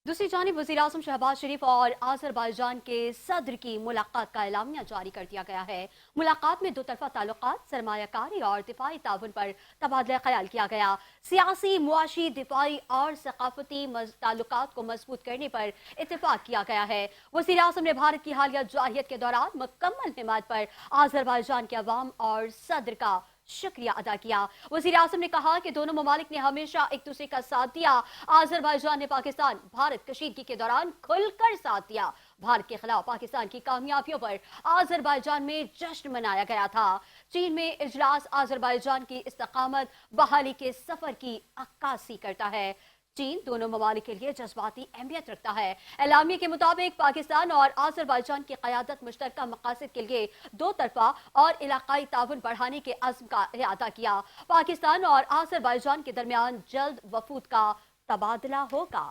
दूसरी जानिब वज़ीर-ए-आज़म शहबाज शरीफ और आज़रबाईजान के सदर की मुलाकात का एलामिया जारी कर दिया गया है। मुलाकात में दो तरफा ताल्लुकात, सरमायाकारी और दिफाई ताउन पर तबादला ख्याल किया गया। सियासी, मुआशी, दिफाई और सकाफती ताल्लुकात को मजबूत करने पर इत्तेफाक किया गया है। वज़ीर-ए-आज़म ने भारत की हालिया जारहियत के दौरान मुकम्मल हिमायत पर आज़रबाईजान के अवाम और सदर का शुक्रिया अदा किया। वज़ीर-ए-आज़म ने कहा कि दोनों ममालिक ने हमेशा एक दूसरे का साथ दिया। आज़रबाईजान ने पाकिस्तान भारत कशीदगी के दौरान खुलकर साथ दिया। भारत के खिलाफ पाकिस्तान की कामयाबियों पर आज़रबाईजान में जश्न मनाया गया था। चीन में इजलास आज़रबाईजान की इस्तकामत बहाली के सफर की अक्कासी करता है। चीन दोनों ममालिक के लिए जज्बाती अहमियत रखता है। एलामिया के मुताबिक पाकिस्तान और आज़रबाईजान की क़यादत मुश्तरका मकासद के लिए दो तरफा और इलाकाई ताउन बढ़ाने के अज़्म का इरादा किया। पाकिस्तान और आज़रबाईजान के दरमियान जल्द वफूद का तबादला होगा।